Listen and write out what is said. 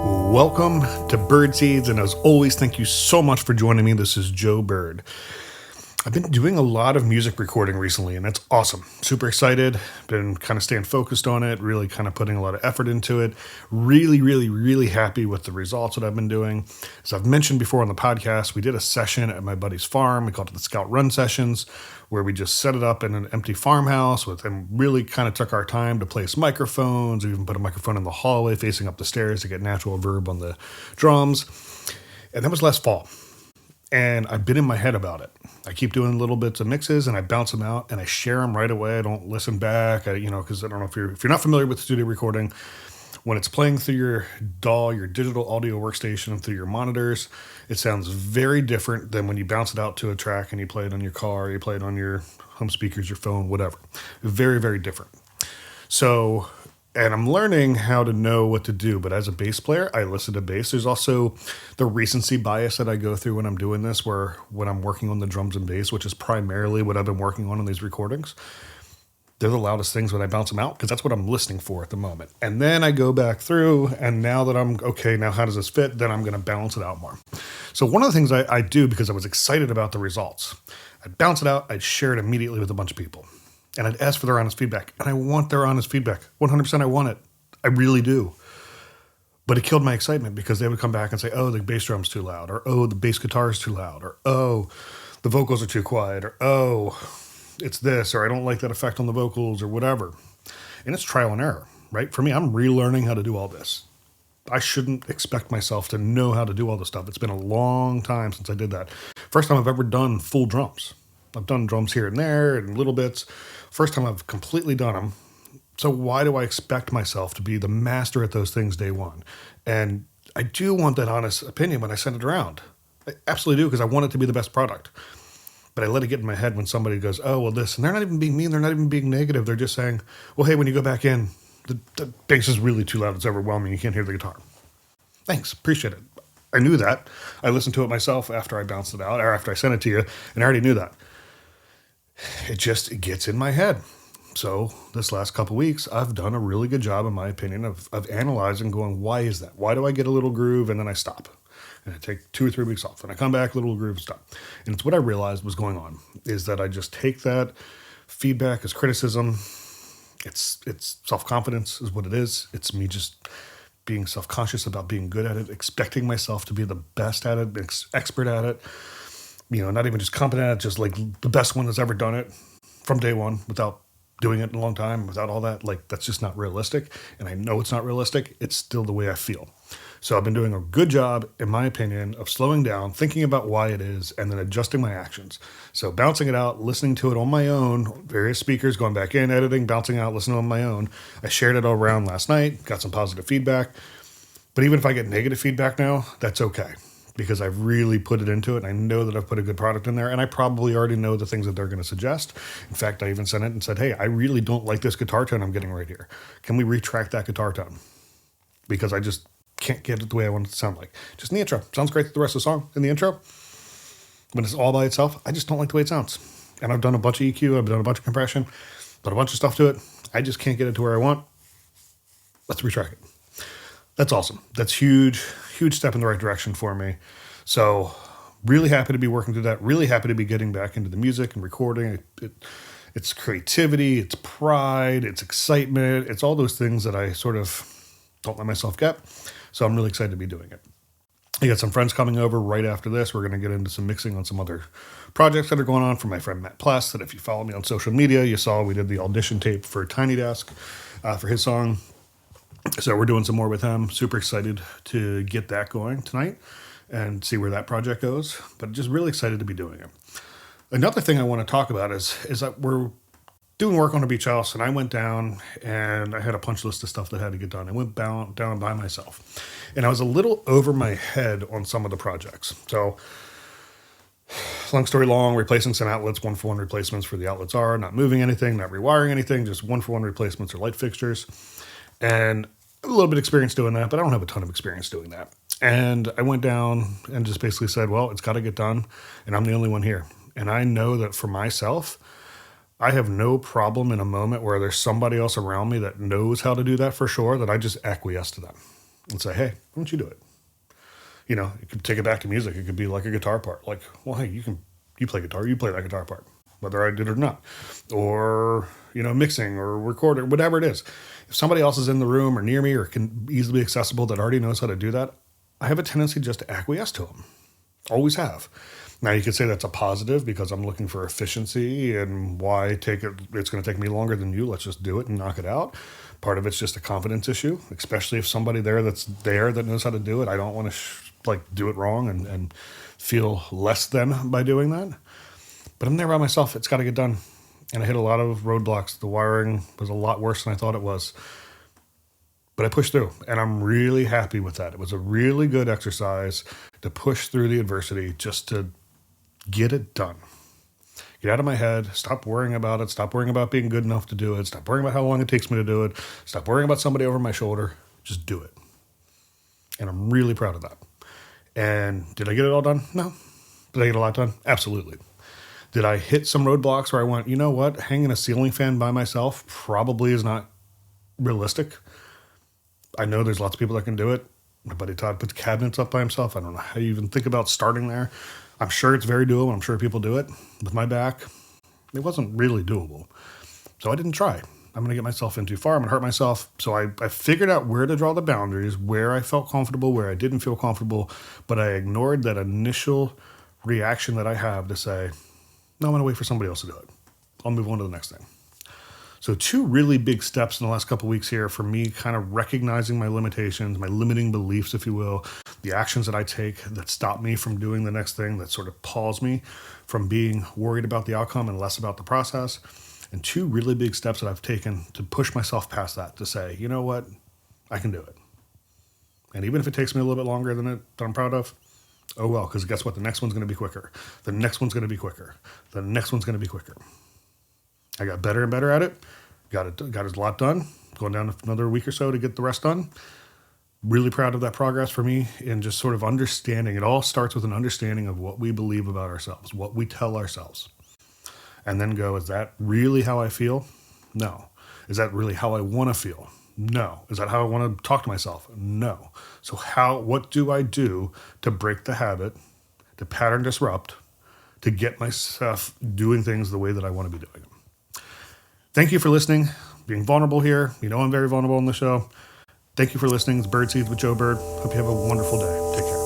Welcome to Birdseeds, and as always, thank you so much for joining me. This is Joe Bird. I've been doing a lot of music recording recently, and that's awesome. Super excited. Been kind of staying focused on it, really kind of putting a lot of effort into it. Really happy with the results that I've been doing. As I've mentioned before on the podcast, we did a session at my buddy's farm. We called it the Scout Run Sessions, where we just set it up in an empty farmhouse and really kind of took our time to place microphones. We even put a microphone in the hallway facing up the stairs to get natural reverb on the drums. And that was last fall. And I've been in my head about it. I keep doing little bits of mixes and I bounce them out and I share them right away. I don't listen back, because I don't know if you're not familiar with studio recording. When it's playing through your DAW, your digital audio workstation, through your monitors, it sounds very different than when you bounce it out to a track and you play it on your car, you play it on your home speakers, your phone, whatever. Very different. So, and I'm learning how to know what to do, but as a bass player, I listen to bass. There's also the recency bias that I go through when I'm doing this, where when I'm working on the drums and bass, which is primarily what I've been working on in these recordings, they're the loudest things when I bounce them out because that's what I'm listening for at the moment. And then I go back through, and now that I'm, okay, now how does this fit? Then I'm going to balance it out more. So one of the things I do, because I was excited about the results, I'd bounce it out, I'd share it immediately with a bunch of people. And I'd ask for their honest feedback. And I want their honest feedback. 100% I want it. I really do. But it killed my excitement because they would come back and say, oh, the bass drum's too loud. Or, oh, the bass guitar is too loud. Or, oh, the vocals are too quiet. Or, oh, it's this. Or I don't like that effect on the vocals or whatever. And it's trial and error, right? For me, I'm relearning how to do all this. I shouldn't expect myself to know how to do all this stuff. It's been a long time since I did that. First time I've ever done full drums. I've done drums here and there and little bits. First time I've completely done them. So why do I expect myself to be the master at those things day one? And I do want that honest opinion when I send it around. I absolutely do, because I want it to be the best product. But I let it get in my head when somebody goes, oh, well, this. And they're not even being mean. They're not even being negative. They're just saying, well, hey, when you go back in, the bass is really too loud. It's overwhelming. You can't hear the guitar. Thanks. Appreciate it. I knew that. I listened to it myself after I bounced it out, or after I sent it to you, and I already knew that. It gets in my head. So this last couple weeks, I've done a really good job, in my opinion, of analyzing, going, why is that? Why do I get a little groove and then I stop? And I take 2 or 3 weeks off and I come back, little groove, stop. And it's what I realized was going on, is that I just take that feedback as criticism. It's self-confidence is what it is. It's me just being self-conscious about being good at it, expecting myself to be the best at it, expert at it. Not even just competent at it, just like the best one that's ever done it from day one without doing it in a long time, without all that. Like, that's just not realistic. And I know it's not realistic. It's still the way I feel. So I've been doing a good job, in my opinion, of slowing down, thinking about why it is, and then adjusting my actions. So bouncing it out, listening to it on my own, various speakers, going back in, editing, bouncing out, listening on my own. I shared it all around last night, got some positive feedback. But even if I get negative feedback now, that's okay, because I've really put it into it. And I know that I've put a good product in there, and I probably already know the things that they're going to suggest. In fact, I even sent it and said, hey, I really don't like this guitar tone I'm getting right here. Can we retract that guitar tone? Because I just can't get it the way I want it to sound like. Just in the intro. Sounds great the rest of the song in the intro. When it's all by itself, I just don't like the way it sounds. And I've done a bunch of EQ, I've done a bunch of compression, done a bunch of stuff to it. I just can't get it to where I want. Let's retrack it. That's awesome. That's huge step in the right direction for me. So really happy to be working through that. Really happy to be getting back into the music and recording. It's creativity, it's pride, it's excitement. It's all those things that I sort of don't let myself get. So I'm really excited to be doing it. I got some friends coming over right after this. We're going to get into some mixing on some other projects that are going on from my friend Matt Pless, that if you follow me on social media, you saw we did the audition tape for Tiny Desk for his song. So we're doing some more with him. Super excited to get that going tonight and see where that project goes. But just really excited to be doing it. Another thing I want to talk about is that we're doing work on a beach house, and I went down and I had a punch list of stuff that had to get done. I went down by myself. And I was a little over my head on some of the projects. So long story long, replacing some outlets, 1-for-1 replacements for the outlets are, not moving anything, not rewiring anything, just 1-for-1 replacements or light fixtures. And a little bit of experience doing that, but I don't have a ton of experience doing that. And I went down and just basically said, well, it's got to get done, and I'm the only one here. And I know that for myself, I have no problem in a moment where there's somebody else around me that knows how to do that for sure, that I just acquiesce to them. and say, hey, why don't you do it? You could take it back to music. It could be like a guitar part. Like, well, hey, you play guitar, you play that guitar part, whether I did or not. Or, mixing or recording, whatever it is. If somebody else is in the room or near me or can easily be accessible that already knows how to do that, I have a tendency just to acquiesce to them. Always have. Now you could say that's a positive because I'm looking for efficiency and why take it. It's going to take me longer than you. Let's just do it and knock it out. Part of it's just a confidence issue, especially if somebody that's there that knows how to do it. I don't want to do it wrong and feel less than by doing that. But I'm there by myself. It's got to get done. And I hit a lot of roadblocks. The wiring was a lot worse than I thought it was. But I pushed through, and I'm really happy with that. It was a really good exercise to push through the adversity just to get it done. Get out of my head. Stop worrying about it. Stop worrying about being good enough to do it. Stop worrying about how long it takes me to do it. Stop worrying about somebody over my shoulder. Just do it. And I'm really proud of that. And did I get it all done? No. Did I get a lot done? Absolutely. Did I hit some roadblocks where I went, you know what, hanging a ceiling fan by myself probably is not realistic. I know there's lots of people that can do it. My buddy Todd puts cabinets up by himself. I don't know how you even think about starting there. I'm sure it's very doable. I'm sure people do it. With my back, it wasn't really doable. So I didn't try. I'm going to get myself in too far. I'm going to hurt myself. So I figured out where to draw the boundaries, where I felt comfortable, where I didn't feel comfortable. But I ignored that initial reaction that I have to say, no, I'm going to wait for somebody else to do it. I'll move on to the next thing. So 2 really big steps in the last couple of weeks here for me kind of recognizing my limitations, my limiting beliefs, if you will, the actions that I take that stop me from doing the next thing, that sort of pause me from being worried about the outcome and less about the process. And 2 really big steps that I've taken to push myself past that, to say, you know what, I can do it. And even if it takes me a little bit longer than I'm proud of, oh well, because guess what? The next one's going to be quicker. The next one's going to be quicker. The next one's going to be quicker. I got better and better at it. Got a lot done. Going down another week or so to get the rest done. Really proud of that progress for me, and just sort of understanding. It all starts with an understanding of what we believe about ourselves, what we tell ourselves. And then go, is that really how I feel? No. Is that really how I want to feel? No. Is that how I want to talk to myself? No. So what do I do to break the habit, to pattern disrupt, to get myself doing things the way that I want to be doing them? Thank you for listening, being vulnerable here. I'm very vulnerable on the show. Thank you for listening. It's Birdseeds with Joe Bird. Hope you have a wonderful day. Take care.